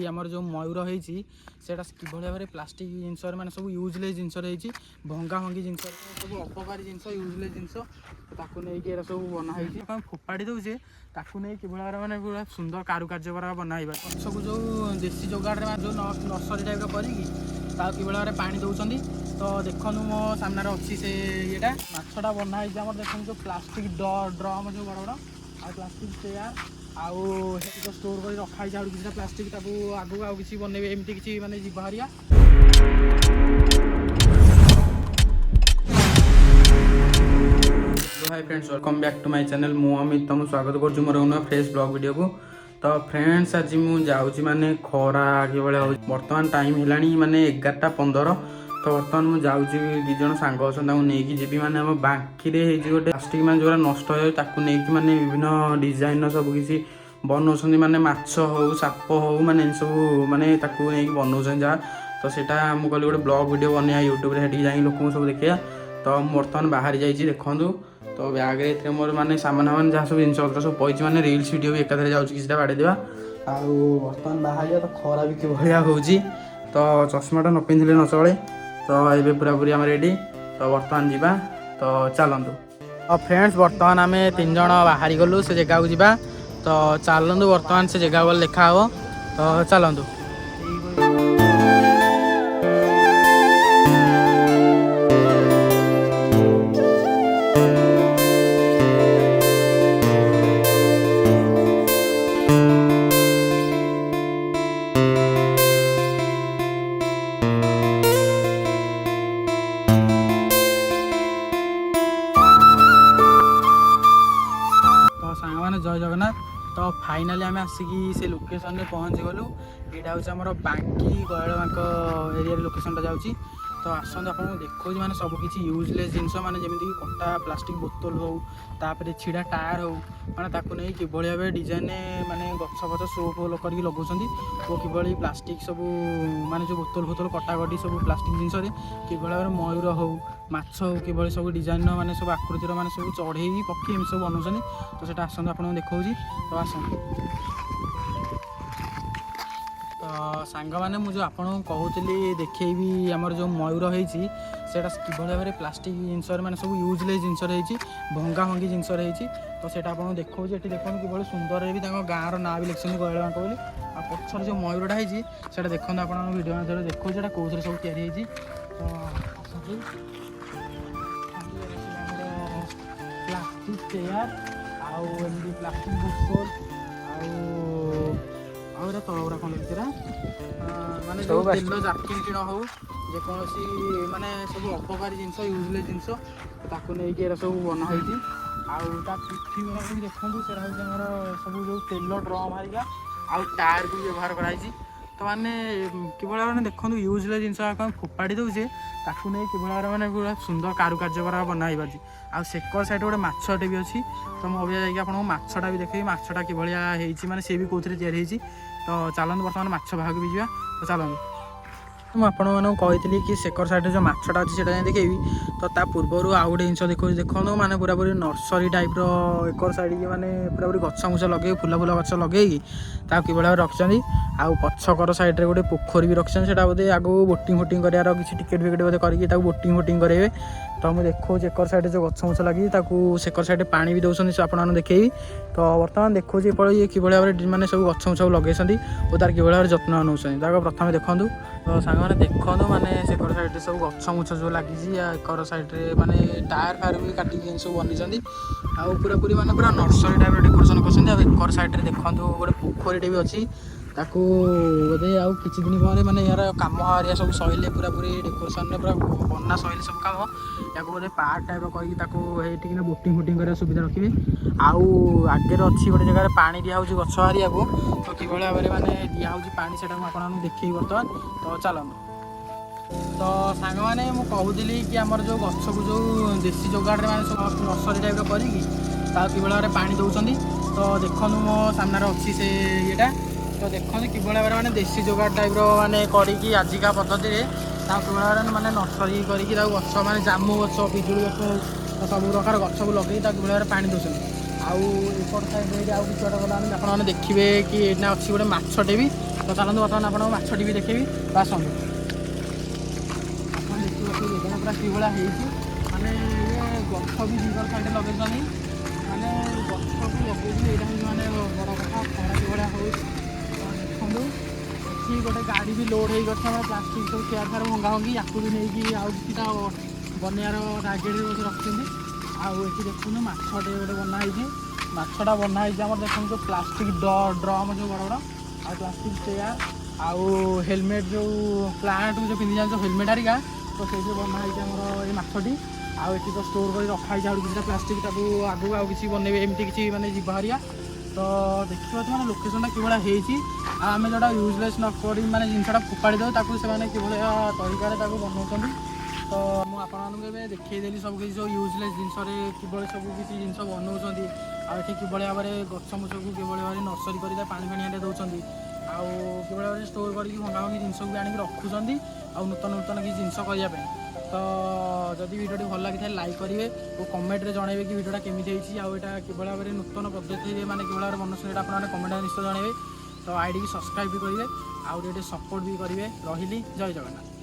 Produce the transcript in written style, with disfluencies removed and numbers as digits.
आमर जो मयूर होती कि भाव में प्लास्टिक जिनस मैंने सब यूजलेस जिनस भंगा भंगी जिनस सब अपकारी जिनस यूजलेस जिनस नहीं सब बनाई फोपाड़ी दौचे ताकू नहीं कि भाव में पूरा सुंदर कारुकार्य करा बनाई सब जो देसी जोगाड़ जो नर्सरी टाइप करी कि भाव में पानी दौरान तो देखो मो सामने अच्छी से ये माछटा बनाई आम देखो जो प्लास्टिक ड्रम जो बड़ बड़ आ प्लास्टिक चेयर आउ तो स्टोर कर रखाई किसी प्लास्टिक आगू आउ कि बनइबे एमती किसी माने जीव हरिया। Hi friends, welcome back to my channel. मु अमित तुम स्वागत करुँ मोर नुआ फ्रेश ब्लॉग वीडियो को। तो फ्रेंड्स आज मुझे जाऊँगी माने खरा कि भाया बर्तमान टाइम है माने 11:15। तो बर्तमान मुझे जाऊँगी दीज सांग अच्छा नहीं जी मैंने आम बांकी गोटे प्लास्टिक मैंने जो नष्ट हो मैंने विभिन्न डिजाइन सब किसी बनाऊँ माने माछ हो साप हो माने सब माने नहीं बनाऊँ जहाँ तो सेटा मुझे कहली गोटे ब्लॉग वीडियो बनया यूट्यूब जाए लोक सब देखा। तो बर्तमान बाहर जाइए देखूँ तो ब्याग्रे मोर माने सामान सामान जहाँ सब जिनस सब पैसे मैंने रिल्स वीडियो भी एकाधे जाऊँगी किसी बाड़े देवा बर्तमान बाहर तो खरा भी कि भाया हो तो चश्माटा न पिंधे न चले। तो ये पूरा पूरी आम रेडी तो बर्तमान जावा तो चलतु। तो फ्रेंड्स बर्तमान आम 3 जन बाहरी गलु से जगह को जावा तो चलतु बर्तमान से जगह गले देखा हे तो चलतु। जय जगन्नाथ। तो फाइनाली आम आसिकी से लोकेशन में पहुँची गलु। यहाँ हूँ बांकी गयलबांक एरिया लोकेशन जाऊँगी तो आसतु आपको देखो मैंने सबकि यूजलेस जिनस मैंने जमीक कटा प्लास्टिक बोतल हो तापर छिड़ा टायर हो मैंने ताकू नहीं कि भाव डिजाइन माने गछ फच सो करके लगाउछन्ती तो कि प्लास्टिक सब माने जो बोतल बोतल कटाकटी सब प्लास्टिक जिनस कि भाव में मयूर हो माछ हो कि सब डिजाइन माने सब आकृतिर माने सब चढ़ई पक्षी एम सब बनाऊँ तो सेटा आसतु आपको देखा तो आसतु। तो सांग मैंने मुझे आपको कहूली देखी आमर जो मयूर होती कि भाव में प्लास्टिक जिनस मैंने सब यूजलेस जिनस भंगा भंगी जिनस तो सेटा आपको देखा ये देखो कि सुंदर भी गाँव ना भी लिखते गयलबांक बोली आ पछर जो मयूरटा होता देखो आप वीडियो मध्य देखो कौन सब तैयारी प्लास्टिक चेयर आमती प्लास्टिक बोतल आउरा तलगुरा कौन लगे माने जो तेल जारकिन टीण हो जेकोसी माने सब अपकारी जिनस यूजलेस जिनस ताकू नहीं सब बनाई आउटा पिठी भी देखूँ से सब जो तेल ड्रम हारिका आउ टायर भी व्यवहार कराई तो माने कि भाव देखो यूजलेस जिनस फोपाड़ी दौचे ताकू नहीं कि भाव में पूरा सुंदर कारुकार्य करा बनाई पार्टी आ सेकर साइड गोटे माछटे भी अच्छी तो मुझे जाकि आपको माछटा भी देखेबी माछटा कि भाया माने सी भी कौन तैयारी तो चलते बर्तमान माछ भाग भी जावा तो चलते। मुझे कि सेकर साइड जो माछटा अच्छी से देखेबी तो ता पूर्वर आउ गोटे जिन देखो माने पूरा पूरी नर्सरी टाइप एकर साइड माने पूरा पूरी गछ मुछ लगे फुला फुला गछ लगे कि भाव रखिंट आउ पछकर साइड गोटे पोखरी भी रखिंट से बोधे आगू बोटिंग फोटिंग करार किसी टिकेट फिकेट बोधे करके बोटिंग फोटिंग करेंगे तो मुझे देखो एकर साइड जो गछ मुछ लगी सेकर साइड पानी भी दौरान आपको देखेबी तो बर्तमान देखो ये कि भाव में सब गछ मुछ लगे और तार कि भाव में जत्न नौ प्रथम देखूँ तो सांग मैंने देखो माने सेकर साइड सब गछ मुछ जो लगी एकर साइड माने टायर फायर भी काटिक सब बनी आउ पूरा पूरी माने पूरा नर्सरी टाइप डेकोरेशन कर साइड देखो गोटे पोखरीटे भी अच्छी ताकू बोधे आउ किछि दिन पर माने यार काम हरिया सब सैले पूरा पूरी डेकोरेशन पूरा बना सैले सब काम या बोधे पार्क टाइप करके बोटिंग फोटिंग कर सुविधा रखिए आउ आगे अच्छी गोटे जगह पानी दिया गछ हरिया को तो कि भाव में माने दिया पानी से आपको देखिए बर्तमान तो चलते। तो सांग मैंने कहूली कि आमर जो गछ को जो देसी जोगाड़ में सब नर्सरी टाइप करी कि भाव में पानी दौरान तो देखो मो सामने अच्छी से ये तो देखो कि भाव में देसी जोगाड़ टाइप माने करी आजिका पद्धति कि भाव में नर्सरी करके गछ माने जामु गछ पिजुली गछ सब प्रकार गछ को लगे कि भाव में पानी दौरान आउ एपट साइड आउ कि गला आपने देखिए कि ये अच्छी गोटे माछटे भी ତ ଚାଲନ୍ତୁ ବର୍ତ୍ତମାନ ଆପଣଙ୍କୁ ମାଛଟି ବି ଦେଖେଇବି ବା ଆସନ୍ତୁ। ଆପଣ ଦେଖିବାକୁ ଯୋଜନା ପୁରା କିଭଳିଆ ହେଇଛି, ମାନେ ଇଏ ଗଛ ବି ଦୁଇଟା ସାଇଡ଼୍ ଲଗେଇଛନ୍ତି, ମାନେ ଗଛକୁ ଲଗେଇଛନ୍ତି, ଏଇଟା ହେଉଛି ମାନେ ବଡ଼ କଥା। ଖରା କିଭଳିଆ ହେଉଛି ଦେଖନ୍ତୁ। ଏଠି ଗୋଟେ ଗାଡ଼ି ବି ଲୋଡ଼୍ ହେଇକି ଅଛି, ଆମର ପ୍ଲାଷ୍ଟିକ୍ ସବୁ ଚେୟାର ଫେୟାର ଭଙ୍ଗା ଭଙ୍ଗି, ୟାକୁ ବି ନେଇକି ଆଉ କିଛିଟା ବନେଇବାର ଟାର୍ଗେଟ୍ ରଖିଛନ୍ତି। ଆଉ ଏଠି ଦେଖନ୍ତୁ ମାଛଟେ ଗୋଟେ ବନା ହେଇଛି, ମାଛଟା ବନା ହେଇଛି ଆମର ଦେଖନ୍ତୁ ଯେଉଁ ପ୍ଲାଷ୍ଟିକ୍ ଡ୍ରମ୍ ଯେଉଁ ବଡ଼ ବଡ଼, ଆଉ ପ୍ଲାଷ୍ଟିକ୍ ଚେୟାର, ଆଉ ହେଲମେଟ୍ ଯେଉଁ ପ୍ଲାଣ୍ଟକୁ ଯେଉଁ ପିନ୍ଧି ଯାଉଛ ହେଲମେଟ୍ ହାରିକା, ତ ସେଇଠି ବନା ହେଇଛି ଆମର ଏଇ ମାଛଟି। ଆଉ ଏଠି ତ ଷ୍ଟୋର୍ କରି ରଖା ହେଇଛି ଆଉ କିଛିଟା ପ୍ଲାଷ୍ଟିକ୍, ତାକୁ ଆଗକୁ ଆଉ କିଛି ବନେଇବେ ଏମିତି କିଛି ମାନେ ଯିବା ହାରିଆ। ତ ଦେଖିବା ମାନେ ଲୋକେସନ୍ଟା କିଭଳିଆ ହେଇଛି, ଆଉ ଆମେ ଯେଉଁଟା ୟୁଜଲେସ୍ ନ କରି ମାନେ ଜିନିଷଟା ଫୋପାଡ଼ି ଦେଉ, ତାକୁ ସେମାନେ କିଭଳିଆ ତରିକାରେ ତାକୁ ବନାଉଛନ୍ତି। ତ ମୁଁ ଆପଣମାନଙ୍କୁ ଏବେ ଦେଖେଇଦେଲି ସବୁ କିଛି ସବୁ ୟୁଜଲେସ୍ ଜିନିଷରେ କିଭଳି ସବୁ କିଛି ଜିନିଷ ବନାଉଛନ୍ତି। ଆଉ ଏଠି କିଭଳି ଭାବରେ ଗଛ ମୁଛକୁ କିଭଳି ଭାବରେ ନର୍ସରୀ କରି ପାଣି ଫାଣିଆରେ ଦେଉଛନ୍ତି, ଆଉ କିଭଳି ଭାବରେ ଷ୍ଟୋର୍ କରିକି ଭଙ୍ଗା ଭଙ୍ଗି ଜିନିଷକୁ ବି ଆଣିକି ରଖୁଛନ୍ତି, ଆଉ ନୂତନ କିଛି ଜିନିଷ କରିବା ପାଇଁ। ତ ଯଦି ଭିଡ଼ିଓଟି ଭଲ ଲାଗିଥାଏ ଲାଇକ୍ କରିବେ ଓ କମେଣ୍ଟରେ ଜଣାଇବେ କି ଭିଡ଼ିଓଟା କେମିତି ହେଇଛି, ଆଉ ଏଇଟା କିଭଳି ଭାବରେ ନୂତନ ପଦ୍ଧତିରେ ମାନେ କିଭଳି ଭାବରେ ବନଉଛନ୍ତି ଏଇଟା ଆପଣମାନେ କମେଣ୍ଟରେ ନିଶ୍ଚୟ ଜଣାଇବେ। ତ ଆଇଡ଼ିକି ସବସ୍କ୍ରାଇବ୍ ବି କରିବେ, ଆଉ ଟିକେ ସପୋର୍ଟ ବି କରିବେ। ରହିଲି, ଜୟ ଜଗନ୍ନାଥ।